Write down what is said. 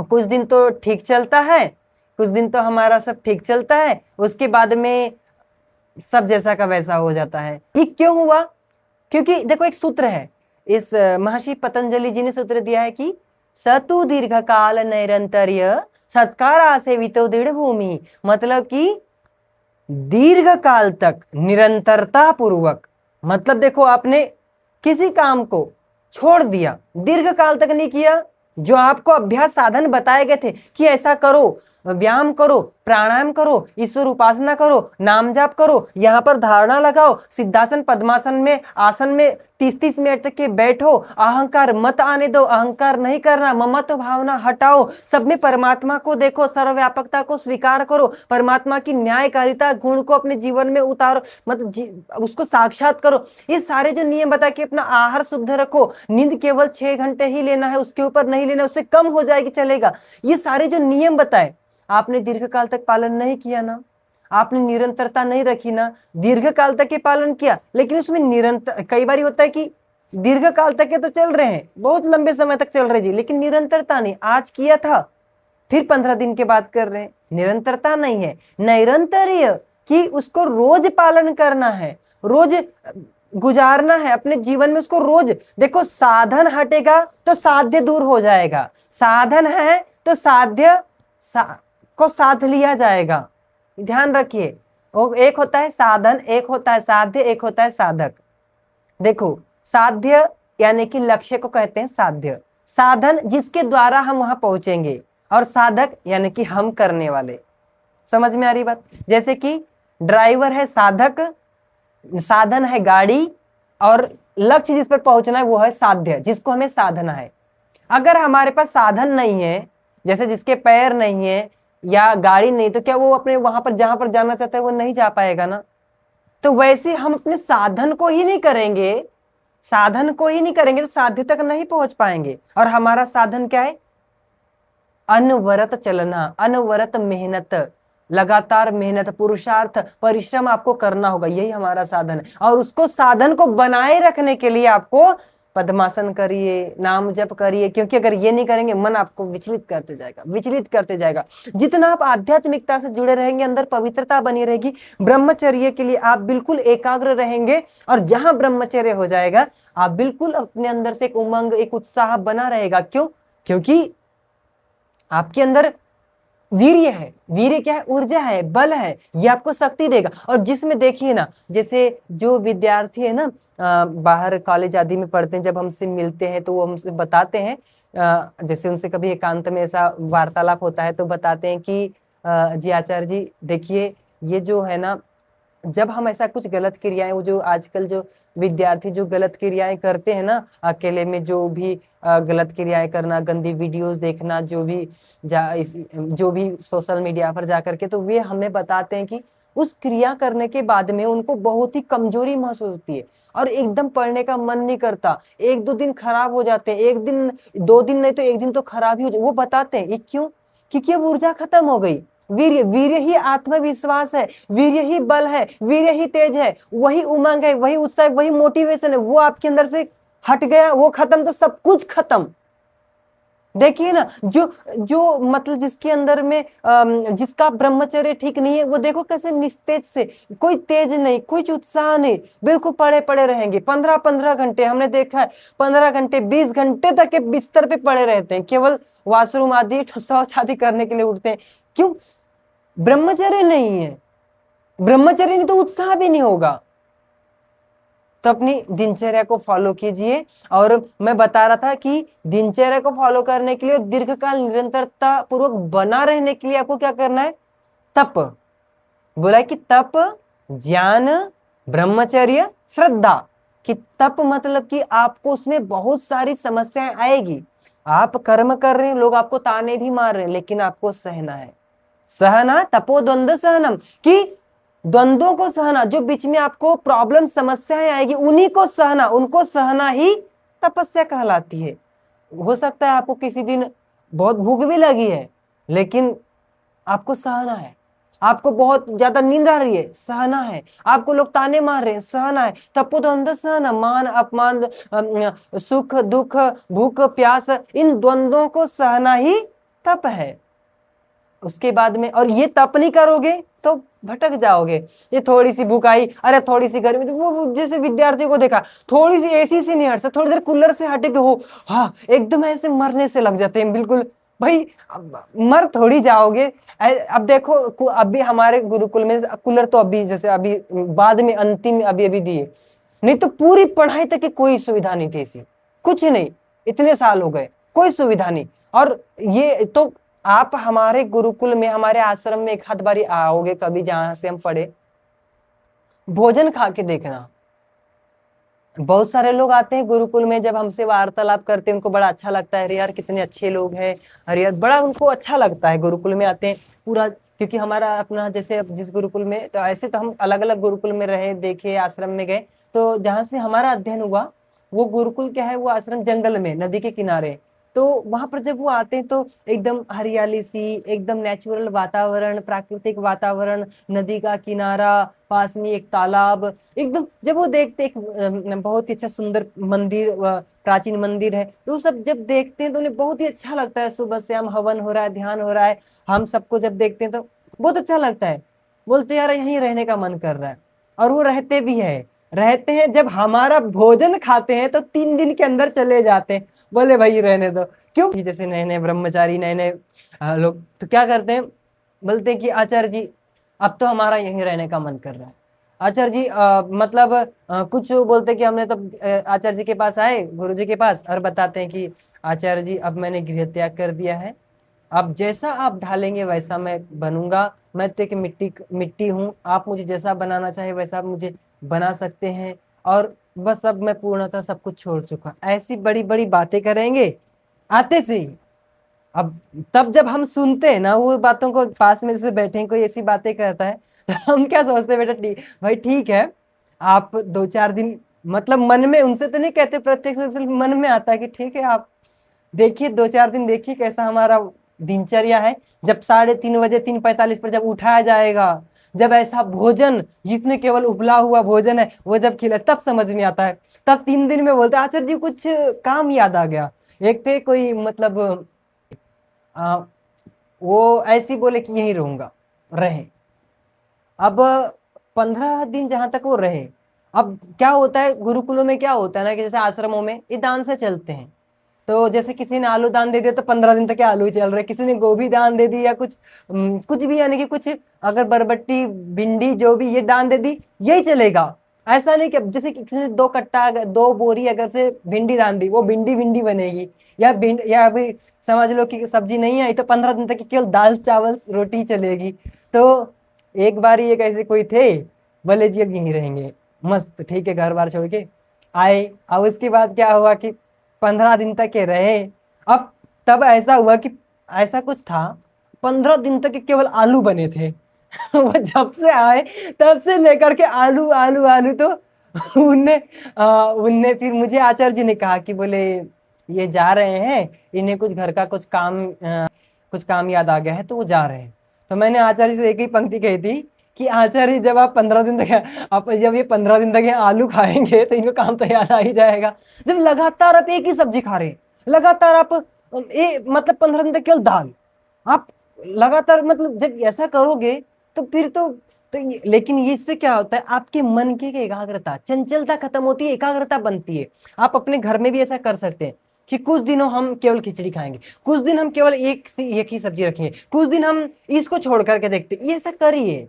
कुछ दिन तो ठीक चलता है, कुछ दिन तो हमारा सब ठीक चलता है, उसके बाद में सब जैसा का वैसा हो जाता है। ये क्यों हुआ? क्योंकि देखो एक सूत्र है, इस महर्षि पतंजलि जी ने सूत्र दिया है कि सतु दीर्घ काल नैरंतर्य सत्कार सेवितो दृढ़ भूमि। मतलब कि दीर्घ काल तक निरंतरता पूर्वक, मतलब देखो आपने किसी काम को छोड़ दिया, दीर्घ काल तक नहीं किया, जो आपको अभ्यास साधन बताए गए थे कि ऐसा करो, व्यायाम करो, प्राणायाम करो, ईश्वर उपासना करो, नाम जाप करो, यहाँ पर धारणा लगाओ, सिद्धासन पद्मासन में आसन में 30-30 मिनट तक के बैठो, अहंकार मत आने दो, अहंकार नहीं करना, ममत्व भावना हटाओ, सब में परमात्मा को देखो, सर्वव्यापकता को स्वीकार करो, परमात्मा की न्यायकारिता गुण को अपने जीवन में उतारो, मतलब उसको साक्षात करो। ये सारे जो नियम बता के अपना आहार शुद्ध रखो, नींद केवल 6 घंटे ही लेना है, उसके ऊपर नहीं लेना, उससे कम हो जाएगी चलेगा। ये सारे जो नियम बताए आपने दीर्घ काल तक पालन नहीं किया ना, आपने निरंतरता नहीं रखी ना, दीर्घ काल तक के पालन किया लेकिन उसमें निरंतर, कई बार होता है कि दीर्घ काल तक के तो चल रहे हैं, बहुत लंबे समय तक चल रहे जी, लेकिन निरंतरता नहीं, आज किया था फिर 15 दिन के बाद कर रहे हैं, निरंतरता नहीं है। निरंतरीय कि उसको रोज पालन करना है, रोज गुजारना है अपने जीवन में, उसको रोज देखो। साधन हटेगा तो साध्य दूर हो जाएगा, साधन है तो साध्य को साथ लिया जाएगा, ध्यान रखिए। वो एक होता है साधन, एक होता है साध्य, एक होता है साधक। देखो साध्य यानी कि लक्ष्य को कहते हैं साध्य, साधन जिसके द्वारा हम वहां पहुंचेंगे, और साधक यानी कि हम करने वाले। समझ में आ रही बात? जैसे कि ड्राइवर है साधक, साधन है गाड़ी, और लक्ष्य जिस पर पहुंचना है वो है साध्य, जिसको हमें साधना है। अगर हमारे पास साधन नहीं है, जैसे जिसके पैर नहीं है या गाड़ी नहीं, तो क्या वो अपने वहां पर जहां पर जाना चाहता है वो नहीं जा पाएगा ना। तो वैसे हम अपने साधन को ही नहीं करेंगे, साधन को ही नहीं करेंगे तो साध्य तक नहीं पहुंच पाएंगे। और हमारा साधन क्या है? अनवरत चलना, अनवरत मेहनत, लगातार मेहनत, पुरुषार्थ, परिश्रम आपको करना होगा, यही हमारा साधन है। और उसको साधन को बनाए रखने के लिए आपको पद्मासन करिए, नाम जप करिए, क्योंकि अगर ये नहीं करेंगे मन आपको विचलित करते जाएगा, विचलित करते जाएगा। जितना आप आध्यात्मिकता से जुड़े रहेंगे, अंदर पवित्रता बनी रहेगी, ब्रह्मचर्य के लिए आप बिल्कुल एकाग्र रहेंगे, और जहां ब्रह्मचर्य हो जाएगा आप बिल्कुल अपने अंदर से एक उमंग, एक उत्साह बना रहेगा। क्यों? क्योंकि आपके अंदर वीर्य है। वीर्य क्या है? ऊर्जा है, बल है, ये आपको शक्ति देगा। और जिसमें देखिए ना, जैसे जो विद्यार्थी है ना, बाहर कॉलेज आदि में पढ़ते हैं, जब हमसे मिलते हैं तो वो हमसे बताते हैं, जैसे उनसे कभी एकांत में ऐसा वार्तालाप होता है तो बताते हैं कि जी आचार्य जी देखिए, ये जो है ना, जब हम ऐसा कुछ गलत क्रियाएं, वो जो आजकल जो विद्यार्थी जो गलत क्रियाएं करते हैं ना, अकेले में जो भी गलत क्रियाएं करना, गंदी वीडियोस देखना, जो भी सोशल मीडिया पर जा करके, तो वे हमें बताते हैं कि उस क्रिया करने के बाद में उनको बहुत ही कमजोरी महसूस होती है, और एकदम पढ़ने का मन नहीं करता, 1-2 दिन खराब हो जाते हैं, 1 दिन 2 दिन नहीं तो 1 दिन तो खराब ही हो जाए। वो बताते हैं ये क्यों? क्योंकि अब ऊर्जा खत्म हो गई। वीर्य, वीर्य ही आत्मविश्वास है, वीर्य ही बल है, वीर्य ही तेज है, वही उमंग है, वही उत्साह, वही मोटिवेशन है, वो आपके अंदर से हट गया, वो खत्म तो सब कुछ खत्म। देखिए ना, जो मतलब जिसके अंदर में जिसका ब्रह्मचर्य ठीक नहीं है, वो देखो कैसे निस्तेज से, कोई तेज नहीं, कुछ उत्साह नहीं, बिल्कुल पड़े पड़े रहेंगे 15-15 घंटे। हमने देखा है 15 घंटे 20 घंटे तक के बिस्तर पे पड़े रहते हैं, केवल वॉशरूम आदि शौच आदि करने के लिए उठते हैं। क्यों? ब्रह्मचर्य नहीं है। ब्रह्मचर्य नहीं तो उत्साह भी नहीं होगा। तो अपनी दिनचर्या को फॉलो कीजिए। और मैं बता रहा था कि दिनचर्या को फॉलो करने के लिए, दीर्घकाल निरंतरता पूर्वक बना रहने के लिए आपको क्या करना है? तप। बोला कि तप, ज्ञान, ब्रह्मचर्य, श्रद्धा। कि तप मतलब कि आपको उसमें बहुत सारी समस्याएं आएगी, आप कर्म कर रहे हैं, लोग आपको ताने भी मार रहे हैं, लेकिन आपको सहना है। सहना, तपो द्वंद्व सहनम, कि द्वंद्वों को सहना, जो बीच में आपको प्रॉब्लम समस्याएं आएगी उन्हीं को सहना, उनको सहना ही तपस्या कहलाती है। हो सकता है आपको किसी दिन बहुत भूख भी लगी है, लेकिन आपको सहना है। आपको बहुत ज्यादा नींद आ रही है, सहना है। आपको लोग ताने मार रहे हैं, सहना है। तपो द्वंद्व सहना, मान अपमान, सुख दुख, भूख प्यास, इन द्वंद्वों को सहना ही तप है। उसके बाद में, और ये तप नहीं करोगे तो भटक जाओगे। ये थोड़ी सी भूख आई, अरे थोड़ी सी गर्मी, तो वो जैसे विद्यार्थियों को देखा, थोड़ी सी एसी से नहीं हट सकते, थोड़ी देर कूलर से हटे तो हो हाँ एकदम ऐसे मरने से लग जाते हैं बिल्कुल। भाई मर थोड़ी जाओगे। अब देखो अभी हमारे गुरुकुल में कूलर तो अभी जैसे अभी बाद में अंतिम अभी अभी दिए, नहीं तो पूरी पढ़ाई तक की कोई सुविधा नहीं थी ऐसी, कुछ नहीं, इतने साल हो गए कोई सुविधा नहीं। और ये तो आप हमारे गुरुकुल में हमारे आश्रम में एक हाथ बारी आओगे कभी जहां से हम पढ़े, भोजन खा के देखना। बहुत सारे लोग आते हैं गुरुकुल में, जब हमसे वार्तालाप करते हैं उनको बड़ा अच्छा लगता है, अरे यार कितने अच्छे लोग हैं, अरे यार बड़ा उनको अच्छा लगता है गुरुकुल में आते हैं पूरा। क्योंकि हमारा अपना जैसे अब जिस गुरुकुल में, तो ऐसे तो हम अलग अलग गुरुकुल में रहे, देखे, आश्रम में गए, तो जहाँ से हमारा अध्ययन हुआ वो गुरुकुल क्या है, वो आश्रम जंगल में नदी के किनारे। तो वहां पर जब वो आते हैं तो एकदम हरियाली सी, एकदम नेचुरल वातावरण, प्राकृतिक वातावरण, नदी का किनारा, पास में एक तालाब, एकदम जब वो देखते एक बहुत ही अच्छा सुंदर मंदिर, प्राचीन मंदिर है, तो सब जब देखते हैं तो उन्हें बहुत ही अच्छा लगता है। सुबह से हम हवन हो रहा है, ध्यान हो रहा है, हम सबको जब देखते हैं तो बहुत अच्छा लगता है, बोलते यार यहीं रहने का मन कर रहा है। और वो रहते भी है, रहते हैं। जब हमारा भोजन खाते हैं तो 3 दिन के अंदर चले जाते हैं, बोले भाई रहने दो। क्यों? जैसे नए नए ब्रह्मचारी, नए नए लोग तो क्या करते हैं, बोलते हैं कि आचार्य जी अब तो हमारा यहीं रहने का मन कर रहा है। आचार्य जी मतलब कुछ बोलते कि हमने तो आचार्य जी के पास आए, गुरु जी के पास, और बताते हैं कि आचार्य जी अब मैंने गृह त्याग कर दिया है, अब जैसा आप ढालेंगे वैसा मैं बनूंगा, मैं तो एक मिट्टी मिट्टी हूँ, आप मुझे जैसा बनाना चाहे वैसा आप मुझे बना सकते हैं, और बस अब मैं पूर्णतः सब कुछ छोड़ चुका। ऐसी बड़ी बड़ी बातें करेंगे आते से ही। अब तब जब हम सुनते हैं ना वो बातों को, पास में जैसे बैठे हैं कोई ऐसी बातें करता है तो हम क्या सोचते हैं, बेटा ठीक भाई, ठीक है आप 2-4 दिन, मतलब मन में उनसे तो नहीं कहते, प्रत्यक्ष रूप से मन में आता है कि ठीक है आप देखिए 2-4 दिन देखिए कैसा हमारा दिनचर्या है। जब 3:30 बजे 3:45 पर जब उठाया जाएगा, जब ऐसा भोजन जिसमें केवल उबला हुआ भोजन है वो जब खिला, तब समझ में आता है। तब 3 दिन में बोलते आचार्य जी कुछ काम याद आ गया। एक थे कोई मतलब आ, वो ऐसी बोले कि यहीं रहूंगा, रहे। अब 15 दिन जहां तक वो रहे, अब क्या होता है गुरुकुलों में, क्या होता है ना कि जैसे आश्रमों में ये दान से चलते हैं, तो जैसे किसी ने आलू दान दे दिया तो 15 दिन तक आलू ही चल रहे, किसी ने गोभी दान दे दी या कुछ कुछ भी, यानी कि कुछ अगर बरबट्टी, भिंडी, जो भी ये दान दे दी यही चलेगा। ऐसा नहीं कि जैसे किसी ने 2 कट्टा 2 बोरी अगर से भिंडी दान दी, वो भिंडी भिंडी बनेगी, या या अभी समझ लो कि सब्जी नहीं आई तो 15 दिन तक केवल दाल चावल रोटी चलेगी। तो एक बार एक ऐसे कोई थे, बोले जी अब यहीं रहेंगे, मस्त ठीक है, घर बार छोड़ के आए। अब उसके बाद क्या हुआ कि 15 दिन तक के रहे। अब तब ऐसा हुआ कि ऐसा कुछ था, 15 दिन तक केवल आलू बने थे वो जब से आए तब से लेकर के आलू आलू आलू। तो उनने उनने फिर मुझे आचार्य जी ने कहा कि बोले ये जा रहे हैं, इन्हें कुछ घर का कुछ काम याद आ गया है तो वो जा रहे हैं। तो मैंने आचार्य से एक ही पंक्ति कही थी कि आचार्य जब आप 15 दिन तक, आप जब ये 15 दिन तक ये आलू खाएंगे तो इनको काम तो याद आ ही जाएगा। जब लगातार आप एक ही सब्जी खा रहे हैं, लगातार आप मतलब 15 दिन तक केवल दाल, आप लगातार, मतलब जब ऐसा करोगे तो फिर लेकिन इससे क्या होता है, आपके मन की एकाग्रता, चंचलता खत्म होती है, एकाग्रता बनती है। आप अपने घर में भी ऐसा कर सकते हैं कि कुछ दिनों हम केवल खिचड़ी खाएंगे, कुछ दिन हम केवल एक ही सब्जी रखेंगे, कुछ दिन हम इसको छोड़ करके देखते, ये ऐसा करिए।